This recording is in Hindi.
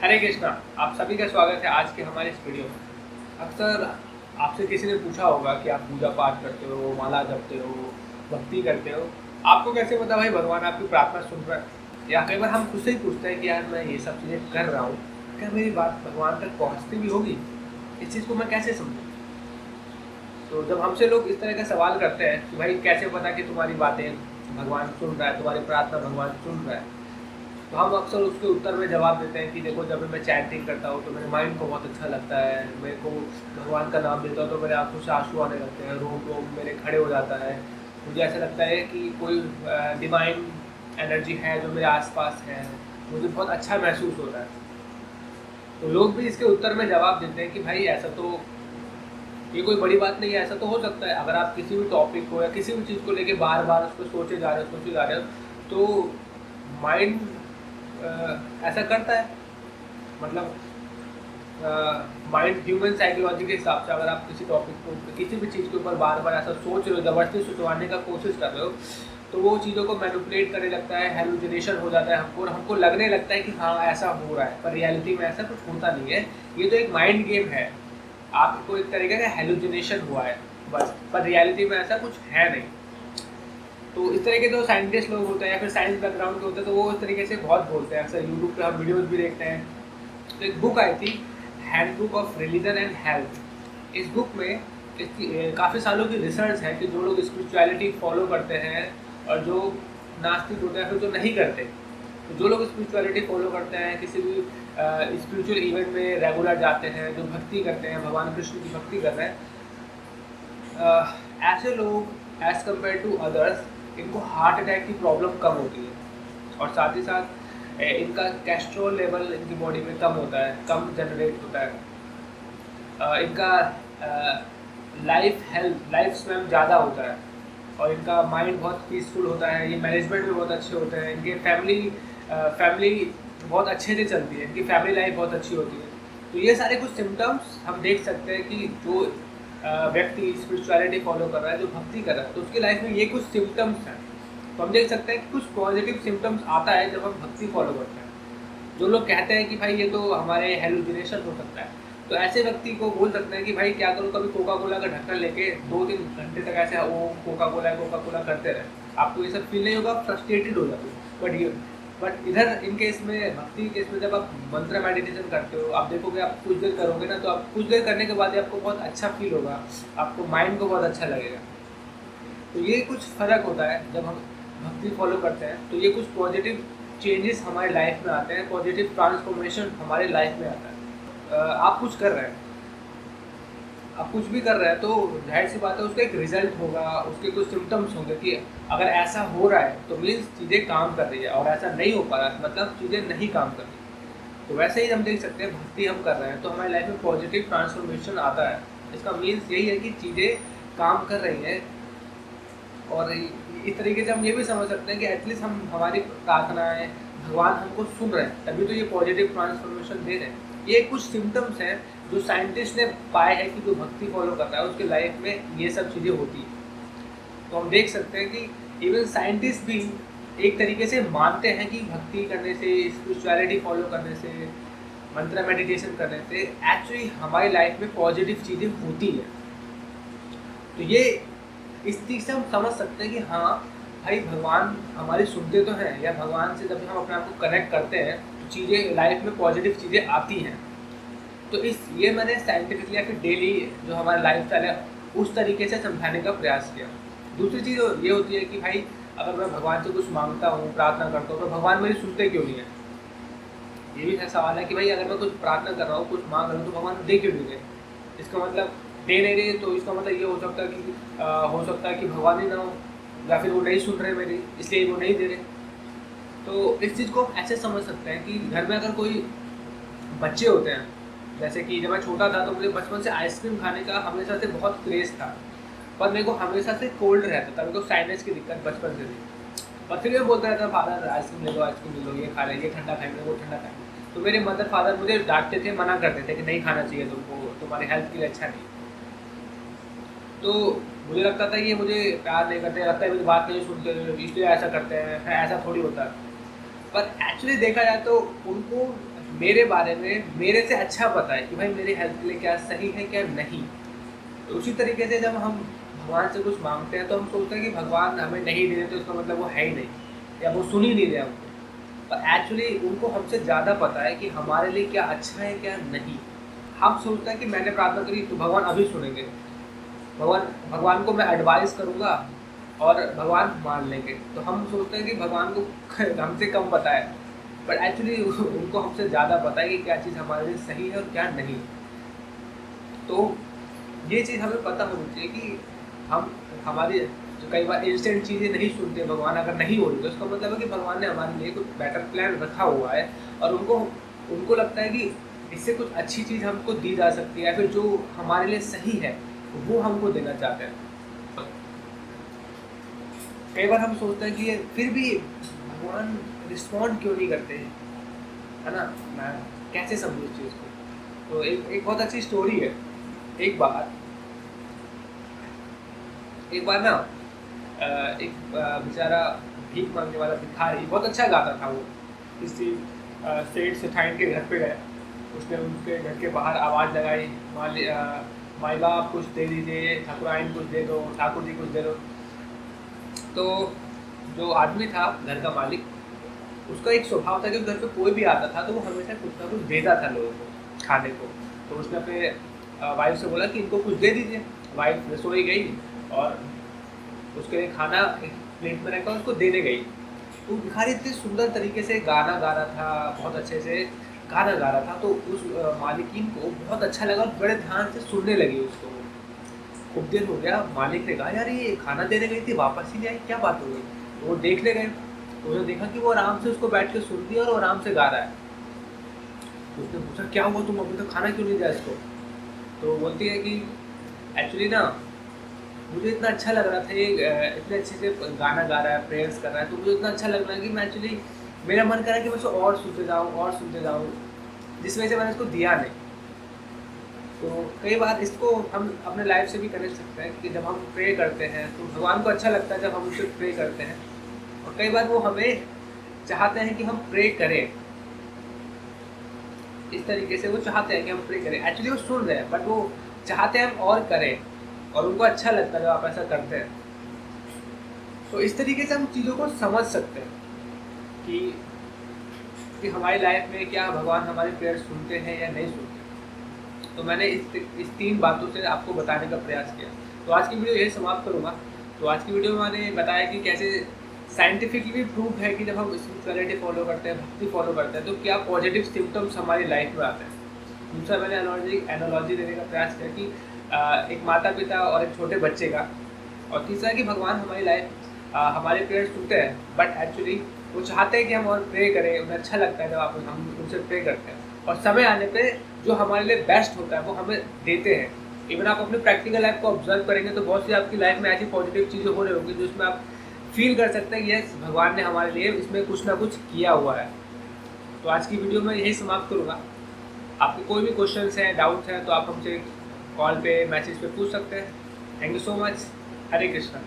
हरे कृष्णा। आप सभी का स्वागत है आज के हमारे इस वीडियो में। अक्सर आपसे किसी ने पूछा होगा कि आप पूजा पाठ करते हो, माला जपते हो, भक्ति करते हो, आपको कैसे पता भाई भगवान आपकी प्रार्थना सुन रहा है? या कई बार हम खुद से ही पूछते हैं कि यार मैं ये सब चीज़ें कर रहा हूँ, क्या मेरी बात भगवान तक पहुँचती भी होगी? इस चीज़ को मैं कैसे समझूँ? तो जब हमसे लोग इस तरह का सवाल करते हैं कि भाई कैसे पता कि तुम्हारी बातें भगवान सुन रहा है, तुम्हारी प्रार्थना भगवान सुन रहा है, तो हम अक्सर उसके उत्तर में जवाब देते हैं कि देखो, जब भी मैं चैंटिंग करता हूँ तो मेरे माइंड को बहुत अच्छा लगता है, मेरे को भगवान का नाम लेता हूँ तो मेरे आंखों से आंसू आने लगते हैं, रोम रोम मेरे खड़े हो जाता है, मुझे ऐसा लगता है कि कोई डिवाइन एनर्जी है जो मेरे आसपास है, मुझे बहुत अच्छा महसूस होता है। तो लोग भी इसके उत्तर में जवाब देते हैं कि भाई ऐसा तो, ये कोई बड़ी बात नहीं है, ऐसा तो हो सकता है। अगर आप किसी भी टॉपिक को या किसी भी चीज़ को लेके बार बार उसको सोचे जा रहे हो तो माइंड ऐसा करता है। मतलब माइंड ह्यूमन साइकोलॉजी के हिसाब से अगर आप किसी टॉपिक को, किसी भी चीज़ के ऊपर बार बार ऐसा सोच रहे हो, ज़बरदस्ती सोचवाने का कोशिश कर रहे हो, तो वो चीज़ों को मैनिपुलेट करने लगता है, हेलुसिनेशन हो जाता है हमको, और हमको लगने लगता है कि हाँ ऐसा हो रहा है, पर रियलिटी में ऐसा कुछ होता नहीं है। ये तो एक माइंड गेम है, आपको एक तरीके का हेलुसिनेशन हुआ है बस, पर रियलिटी में ऐसा कुछ है नहीं। तो इस तरह के जो साइंटिस्ट लोग होते हैं या फिर साइंस बैकग्राउंड के होते हैं, तो वो इस तरीके से बहुत बोलते हैं। अक्सर यूट्यूब पे हम वीडियोस भी देखते हैं। तो एक बुक आई थी, handbook of religion and health. इस बुक में इसकी काफ़ी सालों की रिसर्च है कि जो लोग स्पिरिचुअलिटी फॉलो करते हैं और जो नास्तिक होते हैं फिर जो नहीं करते, तो जो लोग स्पिरिचुअलिटी फॉलो करते हैं, किसी भी स्पिरिचुअल इवेंट में रेगुलर जाते हैं, जो भक्ति करते हैं, भगवान कृष्ण की भक्ति कर रहे हैं, ऐसे लोग एज़ कम्पेयर टू अदर्स, इनको हार्ट अटैक की प्रॉब्लम कम होती है, और साथ ही साथ इनका कैस्ट्रोल लेवल इनकी बॉडी में कम होता है, कम जनरेट होता है। इनका लाइफ स्पैन ज़्यादा होता है, और इनका माइंड बहुत पीसफुल होता है, ये मैनेजमेंट में बहुत अच्छे होते हैं, इनके फैमिली बहुत अच्छे से चलती है, इनकी फैमिली लाइफ बहुत अच्छी होती है। तो ये सारे कुछ सिम्टम्स हम देख सकते हैं कि जो व्यक्ति स्पिरिचुअलिटी फॉलो कर रहा है, जो भक्ति कर रहा है, तो उसकी लाइफ में ये कुछ सिम्टम्स हैं। तो हम देख सकते हैं कि कुछ पॉजिटिव सिम्टम्स आता है जब हम भक्ति फॉलो करते हैं। जो लोग कहते हैं कि भाई ये तो हमारे हेलुसिनेशन हो सकता है, तो ऐसे व्यक्ति को बोल सकते हैं कि भाई क्या करो, कभी कोका कोला का ढक्कन लेके 2-3 घंटे तक ऐसे वो कोका कोला करते रहे, आपको ये सब फील नहीं होगा, आप फ्रस्ट्रेटेड हो जाते हो। बट इधर इन केस में, भक्ति केस में, जब आप मंत्र मेडिटेशन करते हो, आप देखोगे, आप कुछ देर करोगे ना, तो आप कुछ देर करने के बाद ही आपको बहुत अच्छा फील होगा, आपको माइंड को बहुत अच्छा लगेगा। तो ये कुछ फ़र्क होता है जब हम भक्ति फॉलो करते हैं, तो ये कुछ पॉजिटिव चेंजेस हमारे लाइफ में आते हैं, पॉजिटिव ट्रांसफॉर्मेशन हमारे लाइफ में आता है। आप कुछ कर रहे हैं, आप कुछ भी कर रहे हैं, तो जाहिर सी बात है उसका एक रिजल्ट होगा, उसके कुछ सिम्टम्स होंगे कि अगर ऐसा हो रहा है तो मीन्स चीज़ें काम कर रही है, और ऐसा नहीं हो पा रहा है मतलब चीज़ें नहीं काम कर रही। तो वैसे ही हम देख सकते हैं, भक्ति हम कर रहे हैं तो हमारी लाइफ में पॉजिटिव ट्रांसफॉर्मेशन आता है। इसका मीन्स यही है कि चीज़ें काम कर रही हैं, और इस तरीके से हम ये भी समझ सकते हैं कि एटलीस्ट हम, हमारी प्रार्थनाएं भगवान हमको सुन रहे हैं, तभी तो ये पॉजिटिव ट्रांसफॉर्मेशन दे रहे हैं। ये कुछ सिम्टम्स हैं जो साइंटिस्ट ने पाए हैं कि जो भक्ति फॉलो करता है उसके लाइफ में ये सब चीज़ें होती हैं। तो हम देख सकते हैं कि इवन साइंटिस्ट भी एक तरीके से मानते हैं कि भक्ति करने से, स्पिरिचुअलिटी फॉलो करने से, मंत्र मेडिटेशन करने से एक्चुअली हमारी लाइफ में पॉजिटिव चीज़ें होती है। तो ये इस चीज़ से हम समझ सकते हैं कि हाँ भाई भगवान हमारी सुनते तो हैं, या भगवान से जब हम अपने आप को कनेक्ट करते हैं तो चीज़ें लाइफ में पॉजिटिव चीज़ें आती हैं। तो ये मैंने साइंटिफिकली या फिर डेली जो हमारा लाइफ स्टाइल है उस तरीके से समझाने का प्रयास किया। दूसरी चीज़ ये होती है कि भाई अगर मैं भगवान से कुछ मांगता हूँ, प्रार्थना करता हूँ, तो भगवान मेरी सुनते क्यों नहीं है? ये भी सवाल है कि भाई अगर मैं कुछ प्रार्थना कर रहा हूँ, कुछ मांग रहा हूँ, तो भगवान दे क्यों नहीं रहे? इसका मतलब दे नहीं रहे, तो इसका मतलब ये हो सकता है कि भगवान ही ना हो, या फिर वो नहीं सुन रहे मेरी, इसलिए वो नहीं दे रहे। तो इस चीज़ को हम ऐसे समझ सकते हैं कि घर में अगर कोई बच्चे होते हैं, जैसे कि जब मैं छोटा था तो मुझे बचपन से आइसक्रीम खाने का हमेशा से बहुत क्रेज़ था, पर मेरे को हमेशा से कोल्ड रहता था, मेरे को साइनस की दिक्कत बचपन से थी। और फिर मैं बोलता रहता, फादर आइसक्रीम ले लो, आइसक्रीम ले लो, ये खा ले, ये ठंडा खाएंगे, वो ठंडा खाएंगे। तो मेरे मदर फादर मुझे डांटते थे, मना करते थे कि नहीं खाना चाहिए तुमको, तुम्हारे हेल्थ के लिए अच्छा नहीं। तो मुझे लगता था कि ये मुझे प्यार नहीं करते, लगता है मेरी बात नहीं सुनते, इसलिए ऐसा करते हैं, ऐसा थोड़ी होता है। पर एक्चुअली देखा जाए तो उनको मेरे बारे में मेरे से अच्छा पता है कि भाई मेरी हेल्थ के लिए क्या सही है क्या नहीं। तो उसी तरीके से जब हम भगवान से कुछ मांगते हैं तो हम सोचते हैं कि भगवान हमें नहीं दे रहे, तो इसका मतलब वो है ही नहीं या वो सुन ही नहीं रहे हमको। पर एक्चुअली उनको हमसे ज़्यादा पता है कि हमारे लिए क्या अच्छा है क्या नहीं। हम सोचते हैं कि मैंने प्रार्थना करी तो भगवान अभी सुनेंगे, भगवान भगवान को मैं एडवाइस करूँगा और भगवान मान लेंगे। तो हम सोचते हैं कि भगवान को हमसे कम पता है, बट एक्चुअली उनको हमसे ज़्यादा पता है कि क्या चीज़ हमारे लिए सही है और क्या नहीं। तो ये चीज़ हमें पता होनी चाहिए कि हम हमारी जो कई बार इंस्टेंट चीज़ें नहीं सुनते भगवान, अगर नहीं हो रही तो इसका मतलब है कि भगवान ने हमारे लिए कुछ बेटर प्लान रखा हुआ है और उनको उनको लगता है कि इससे कुछ अच्छी चीज़ हमको दी जा सकती है या फिर जो हमारे लिए सही है वो हमको देना चाहते हैं। कई बार हम सोचते हैं कि फिर भी भगवान रिस्पॉन्ड क्यों नहीं करते हैं, है ना। मैं कैसे समझूँ इस चीज़ को। तो एक बहुत अच्छी स्टोरी है। एक बार ना बेचारा भीख मांगने वाला भिखारी बहुत अच्छा गाता था। वो किसी सेठ सेठाइन के घर पे गए, उसने उनके घर के बाहर आवाज़ लगाई, माई बाप कुछ दे दीजिए, ठाकुराइन कुछ दे दो, ठाकुर जी कुछ दे दो। तो जो आदमी था घर का मालिक, उसका एक स्वभाव था कि घर पे कोई भी आता था तो वो हमेशा कुछ ना कुछ देता था लोगों को खाने को। तो उसने अपने वाइफ से बोला कि इनको कुछ दे दीजिए। वाइफ रसोई गई और उसके लिए खाना एक प्लेट में रखा, उसको देने गई। तो भिखारी इतने सुंदर तरीके से गाना गा रहा था, बहुत अच्छे से गाना गा रहा था। तो उस मालिकिन को बहुत अच्छा लगा और बड़े ध्यान से सुनने लगी उसको। खूब देर हो गया, मालिक ने कहा यार ये खाना देने गई थी वापस ही नहीं आई, क्या बात हो गई। तो वो देखने गए तो उसने देखा कि वो आराम से उसको बैठ के सुन दिया और वो आराम से गा रहा है। तो उसने पूछा क्या हुआ, तुम अभी तक खाना क्यों नहीं दिया इसको। तो बोलती है कि एक्चुअली ना मुझे इतना अच्छा लग रहा था, ये इतने अच्छे से गाना गा रहा है, प्रेयर्स कर रहा है, तो मुझे इतना अच्छा लग रहा है कि मैं एक्चुअली मेरा मन कर रहा है कि मैं उसको और सुनते जाऊँ, जिस वजह से मैंने उसको दिया नहीं। तो कई बार इसको हम अपने लाइफ से भी कनेक्ट सकते हैं कि जब हम प्रे करते हैं तो भगवान को अच्छा लगता है जब हम उससे प्रे करते हैं। और कई बार वो हमें चाहते हैं कि हम प्रे करें, इस तरीके से वो चाहते हैं कि हम प्रे करें। एक्चुअली वो सुन रहे हैं बट वो चाहते हैं हम और करें, और उनको अच्छा लगता है जब आप ऐसा करते हैं। तो इस तरीके से हम चीज़ों को समझ सकते हैं कि हमारी लाइफ में क्या भगवान हमारे प्रेयर सुनते हैं या नहीं सुनते। तो मैंने इस 3 बातों से आपको बताने का प्रयास किया। तो आज की वीडियो यही समाप्त करूँगा। तो आज की वीडियो में मैंने बताया कि कैसे साइंटिफिकली प्रूव है कि जब हम स्पिरिचुअलिटी फॉलो करते हैं, भक्ति फॉलो करते हैं, तो क्या पॉजिटिव सिम्टम्स हमारी लाइफ में आते हैं। दूसरा मैंने एनालॉजी देने का प्रयास किया कि एक माता पिता और एक छोटे बच्चे का। और तीसरा कि भगवान हमारी लाइफ हमारे प्रेयर सुनते हैं, बट एक्चुअली वो चाहते हैं कि हम और प्रे करें। उन्हें अच्छा लगता है जब हम उनसे प्रे करते हैं, और समय आने पे जो हमारे लिए बेस्ट होता है वो हमें देते हैं। इवन आप अपनी प्रैक्टिकल लाइफ को ऑब्जर्व करेंगे तो बहुत सी आपकी लाइफ में ऐसी पॉजिटिव चीज़ें हो रही होंगी जो इसमें आप फील कर सकते हैं कि यस भगवान ने हमारे लिए इसमें कुछ ना कुछ किया हुआ है। तो आज की वीडियो में यही समाप्त करूँगा। आपके कोई भी क्वेश्चंस हैं, डाउट्स हैं, तो आप हमसे कॉल पे मैसेज पे पूछ सकते हैं। Thank you so much. Hare Krishna.